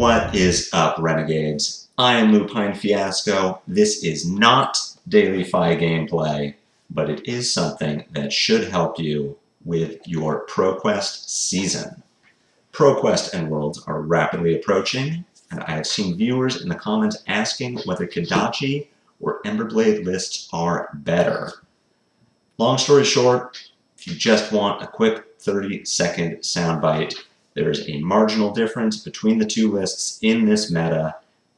What is up, Renegades? I am Lupine Fiasco. This is not daily Fi gameplay, but it is something that should help you with your ProQuest season. ProQuest and Worlds are rapidly approaching, and I have seen viewers in the comments asking whether Kodachi or Emberblade lists are better. Long story short, if you just want a quick 30-second soundbite, there is a marginal difference between the two lists in this meta.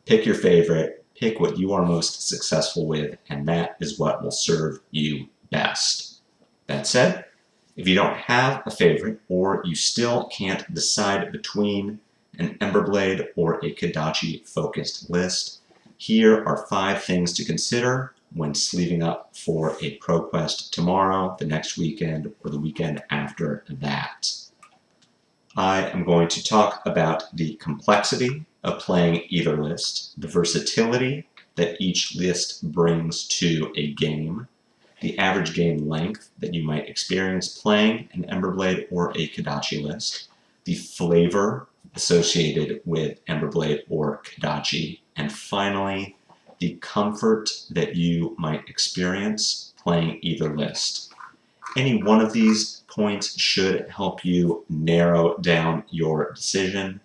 Pick your favorite, pick what you are most successful with, and that is what will serve you best. That said, if you don't have a favorite, or you still can't decide between an Emberblade or a Kodachi-focused list, here are 5 things to consider when sleeving up for a ProQuest tomorrow, the next weekend, or the weekend after that. I am going to talk about the complexity of playing either list, the versatility that each list brings to a game, the average game length that you might experience playing an Emberblade or a Kodachi list, the flavor associated with Emberblade or Kodachi, and finally, the comfort that you might experience playing either list. Any one of these points should help you narrow down your decision,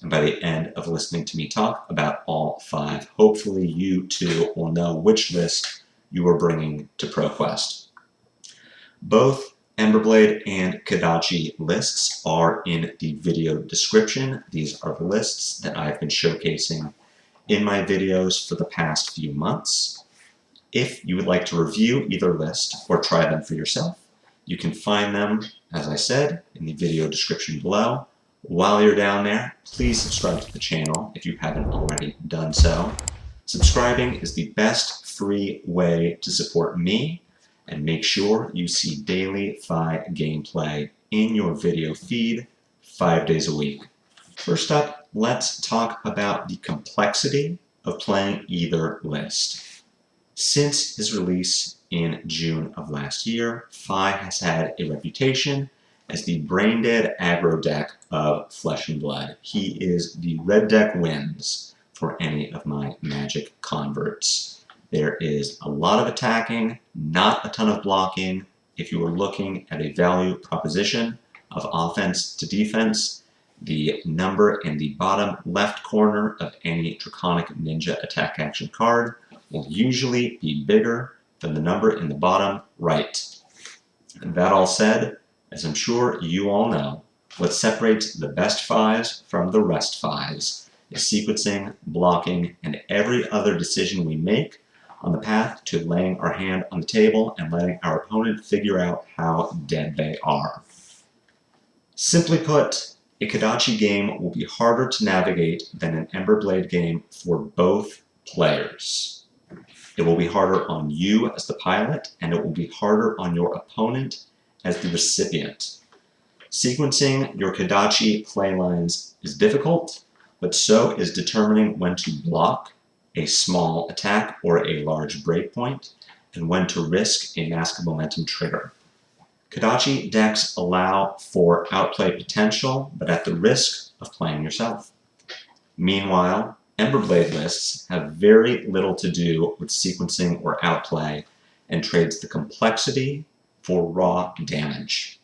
and by the end of listening to me talk about all 5, hopefully you too will know which list you are bringing to ProQuest. Both Emberblade and Kodachi lists are in the video description. These are the lists that I've been showcasing in my videos for the past few months. If you would like to review either list or try them for yourself, you can find them, as I said, in the video description below. While you're down there, please subscribe to the channel if you haven't already done so. Subscribing is the best free way to support me, and make sure you see daily Fi gameplay in your video feed 5 days a week. First up, let's talk about the complexity of playing either list. Since his release in June of last year, Fi has had a reputation as the brain-dead aggro deck of Flesh and Blood. He is the red deck wins for any of my Magic converts. There is a lot of attacking, not a ton of blocking. If you are looking at a value proposition of offense to defense, the number in the bottom left corner of any Draconic Ninja attack action card will usually be bigger than the number in the bottom right. And that all said, as I'm sure you all know, what separates the best Fis from the rest Fis is sequencing, blocking, and every other decision we make on the path to laying our hand on the table and letting our opponent figure out how dead they are. Simply put, a Kodachi game will be harder to navigate than an Emberblade game for both players. It will be harder on you as the pilot, and it will be harder on your opponent as the recipient. Sequencing your Kodachi playlines is difficult, but so is determining when to block a small attack or a large breakpoint, and when to risk a Mask of Momentum trigger. Kodachi decks allow for outplay potential, but at the risk of playing yourself. Meanwhile, Emberblade lists have very little to do with sequencing or outplay, and trades the complexity for raw damage.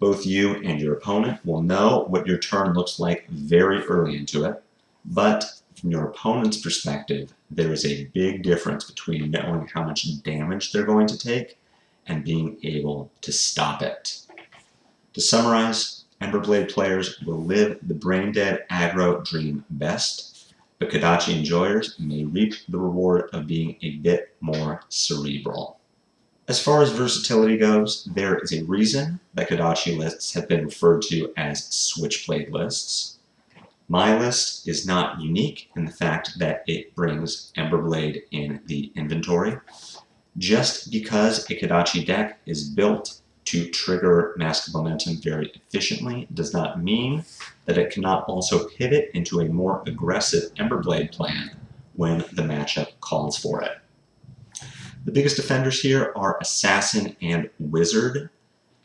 Both you and your opponent will know what your turn looks like very early into it, but from your opponent's perspective, there is a big difference between knowing how much damage they're going to take and being able to stop it. To summarize, Emberblade players will live the brain-dead aggro dream best, but Kodachi enjoyers may reap the reward of being a bit more cerebral. As far as versatility goes, there is a reason that Kodachi lists have been referred to as switchblade lists. My list is not unique in the fact that it brings Emberblade in the inventory. Just because a Kodachi deck is built to trigger Mask of Momentum very efficiently does not mean that it cannot also pivot into a more aggressive Emberblade plan when the matchup calls for it. The biggest offenders here are Assassin and Wizard.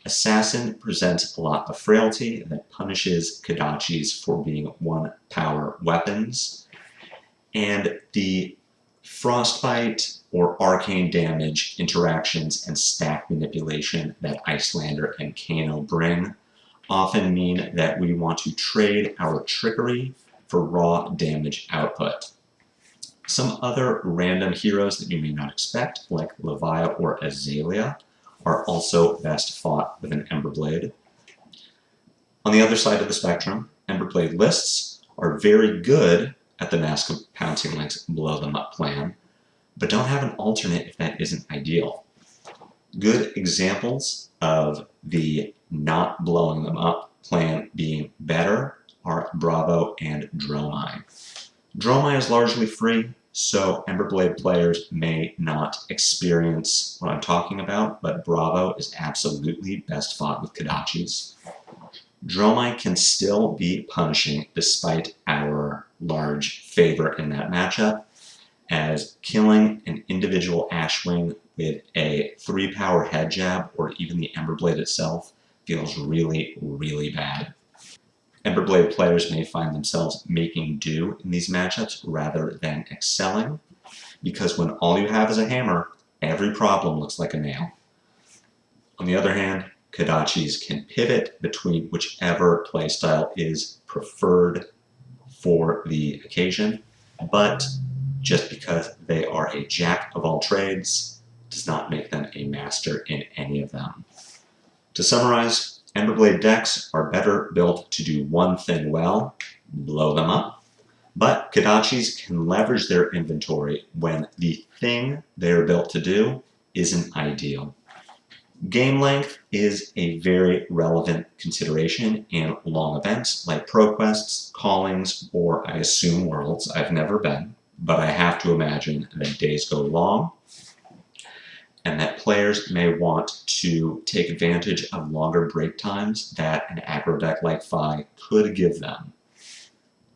Assassin presents a lot of frailty that punishes Kodachis for being 1-power weapons. And the Frostbite or arcane damage interactions and stack manipulation that Icelander and Kano bring often mean that we want to trade our trickery for raw damage output. Some other random heroes that you may not expect, like Levia or Azalea, are also best fought with an Emberblade. On the other side of the spectrum, Emberblade lists are very good at the Mask of Pouncing Lynx blow them up plan, but don't have an alternate if that isn't ideal. Good examples of the not blowing them up plan being better are Bravo and Dromai. Dromai is largely free, so Emberblade players may not experience what I'm talking about, but Bravo is absolutely best fought with Kodachis. Dromai can still be punishing despite our large favor in that matchup, as killing an individual Ashwing with a 3-power head jab or even the Emberblade itself feels really, really bad. Emberblade players may find themselves making do in these matchups rather than excelling, because when all you have is a hammer, every problem looks like a nail. On the other hand, Kodachis can pivot between whichever playstyle is preferred for the occasion, but just because they are a jack of all trades does not make them a master in any of them. To summarize, Emberblade decks are better built to do one thing well, blow them up, but Kodachis can leverage their inventory when the thing they are built to do isn't ideal. Game length is a very relevant consideration in long events like ProQuests, Callings, or I assume Worlds. I've never been, but I have to imagine that days go long and that players may want to take advantage of longer break times that an aggro deck like Phi could give them.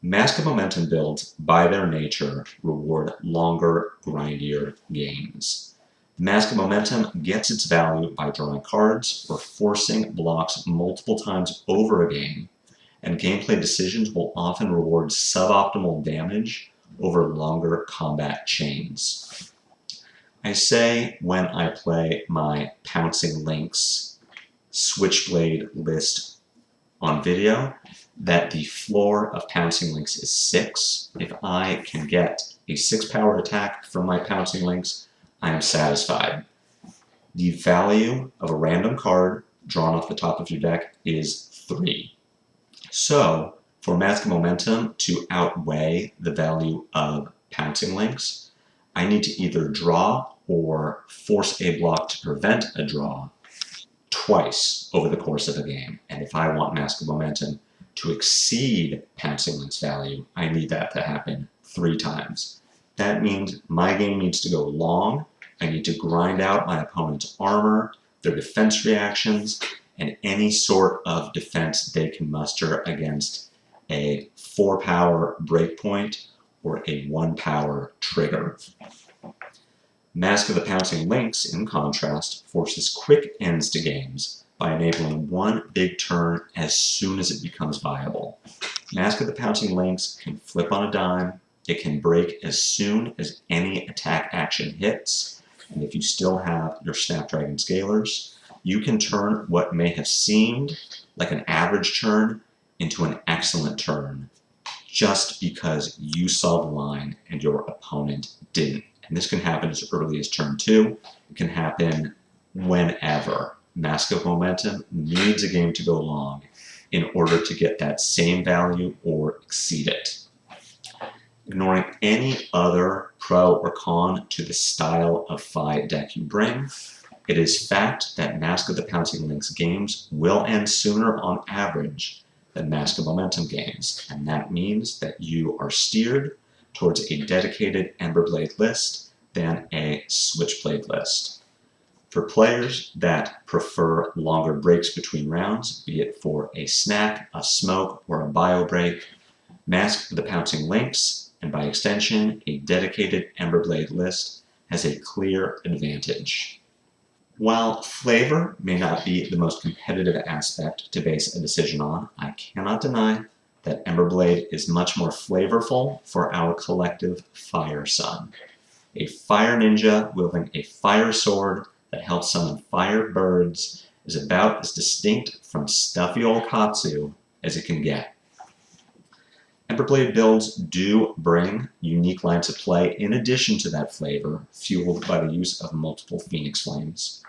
Mask of Momentum builds, by their nature, reward longer, grindier games. Mask of Momentum gets its value by drawing cards or forcing blocks multiple times over a game, and gameplay decisions will often reward suboptimal damage over longer combat chains. I say when I play my Pouncing Lynx Switchblade list on video that the floor of Pouncing Lynx is 6. If I can get a 6-power attack from my Pouncing Lynx, I am satisfied. The value of a random card drawn off the top of your deck is 3. So, for Mask of Momentum to outweigh the value of Pouncing Lynx, I need to either draw or force a block to prevent a draw twice over the course of a game. And if I want Mask of Momentum to exceed Pouncing Lynx value, I need that to happen 3 times. That means my game needs to go long. I need to grind out my opponent's armor, their defense reactions, and any sort of defense they can muster against a 4-power breakpoint or a 1-power trigger. Mask of the Pouncing Lynx, in contrast, forces quick ends to games by enabling one big turn as soon as it becomes viable. Mask of the Pouncing Lynx can flip on a dime, it can break as soon as any attack action hits, and if you still have your Snapdragon Scalers, you can turn what may have seemed like an average turn into an excellent turn, just because you saw the line and your opponent didn't. And this can happen as early as turn 2. It can happen whenever. Mask of Momentum needs a game to go long in order to get that same value or exceed it. Ignoring any other pro or con to the style of Phi deck you bring, it is fact that Mask of the Pouncing Lynx games will end sooner on average than Mask of Momentum games, and that means that you are steered towards a dedicated Emberblade list than a Switchblade list. For players that prefer longer breaks between rounds, be it for a snack, a smoke, or a bio break, Mask of the Pouncing Lynx, and by extension, a dedicated Emberblade list, has a clear advantage. While flavor may not be the most competitive aspect to base a decision on, I cannot deny that Emberblade is much more flavorful for our collective fire sun. A fire ninja wielding a fire sword that helps summon fire birds is about as distinct from stuffy old Katsu as it can get. Emberblade builds do bring unique lines of play in addition to that flavor, fueled by the use of multiple Phoenix Flames.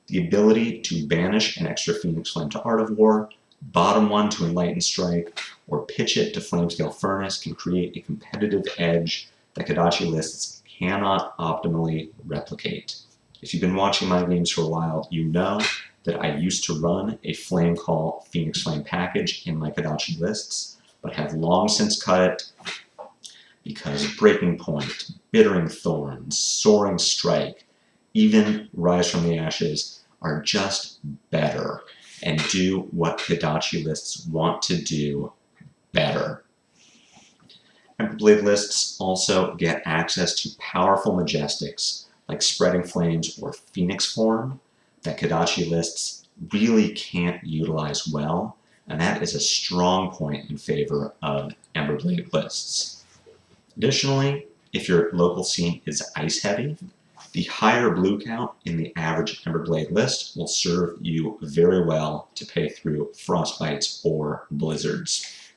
The ability to banish an extra Phoenix Flame to Art of War, bottom one to Enlightened Strike, or pitch it to Flamescale Furnace can create a competitive edge that Kodachi lists cannot optimally replicate. If you've been watching my games for a while, you know that I used to run a Flame Call Phoenix Flame package in my Kodachi lists, but have long since cut it because Breaking Point, Bittering Thorns, Soaring Strike, even Rise from the Ashes are just better and do what Kodachi lists want to do better. Emberblade lists also get access to powerful majestics like Spreading Flames or Phoenix Form that Kodachi lists really can't utilize well, and that is a strong point in favor of Emberblade lists. Additionally, if your local scene is ice heavy, the higher blue count in the average Emberblade list will serve you very well to pay through frostbites or blizzards.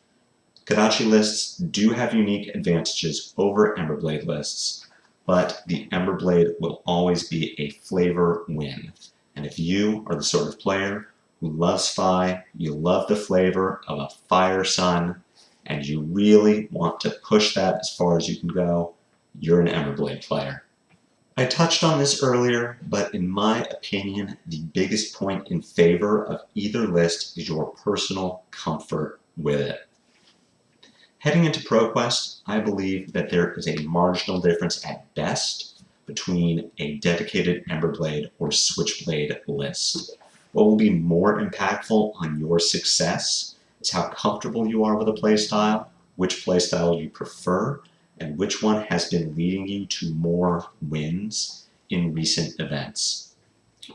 Kodachi lists do have unique advantages over Emberblade lists, but the Emberblade will always be a flavor win. And if you are the sort of player who loves Fi, you love the flavor of a fire sun, and you really want to push that as far as you can go, you're an Emberblade player. I touched on this earlier, but in my opinion, the biggest point in favor of either list is your personal comfort with it. Heading into ProQuest, I believe that there is a marginal difference at best between a dedicated Emberblade or Switchblade list. What will be more impactful on your success is how comfortable you are with a playstyle, which playstyle you prefer, and which one has been leading you to more wins in recent events.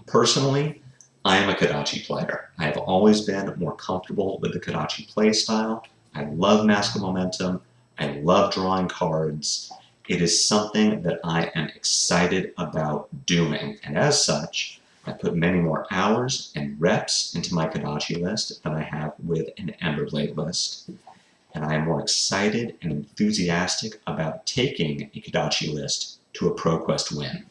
Personally, I am a Kodachi player. I have always been more comfortable with the Kodachi playstyle. I love Mask of Momentum. I love drawing cards. It is something that I am excited about doing, and as such, I put many more hours and reps into my Kodachi list than I have with an Emberblade list. And I am more excited and enthusiastic about taking a Kodachi list to a ProQuest win.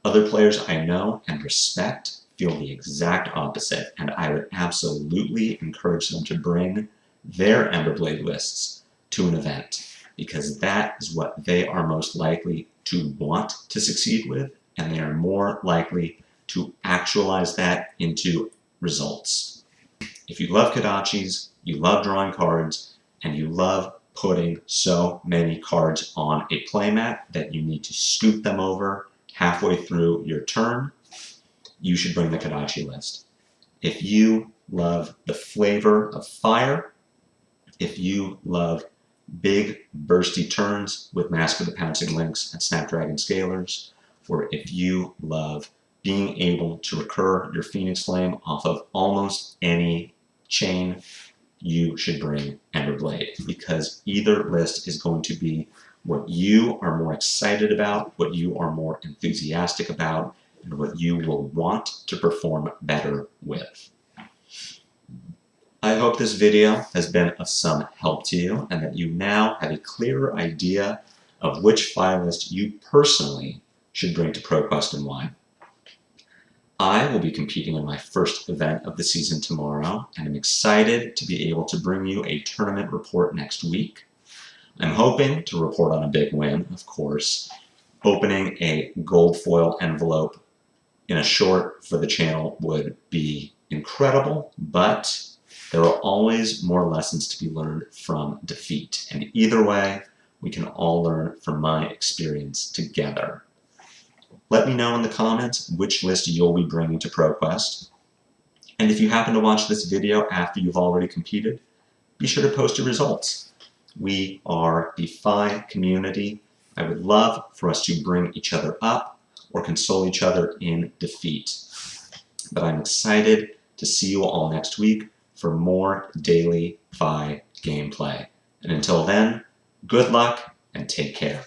Other players I know and respect feel the exact opposite, and I would absolutely encourage them to bring their Emberblade lists to an event, because that is what they are most likely to want to succeed with, and they are more likely to actualize that into results. If you love Kodachis, you love drawing cards, and you love putting so many cards on a playmat that you need to scoop them over halfway through your turn, you should bring the Kodachi list. If you love the flavor of fire, if you love big bursty turns with Mask of the Pouncing Lynx and Snapdragon Scalers, or if you love being able to recur your Phoenix Flame off of almost any chain, you should bring Emberblade, because either list is going to be what you are more excited about, what you are more enthusiastic about, and what you will want to perform better with. I hope this video has been of some help to you, and that you now have a clearer idea of which file list you personally should bring to ProQuest and why. I will be competing in my first event of the season tomorrow, and I'm excited to be able to bring you a tournament report next week. I'm hoping to report on a big win, of course. Opening a gold foil envelope in a short for the channel would be incredible, but there are always more lessons to be learned from defeat, and either way, we can all learn from my experience together. Let me know in the comments which list you'll be bringing to ProQuest. And if you happen to watch this video after you've already competed, be sure to post your results. We are the Fi community. I would love for us to bring each other up. or console each other in defeat. But I'm excited to see you all next week for more Daily Fi gameplay. And until then, good luck and take care.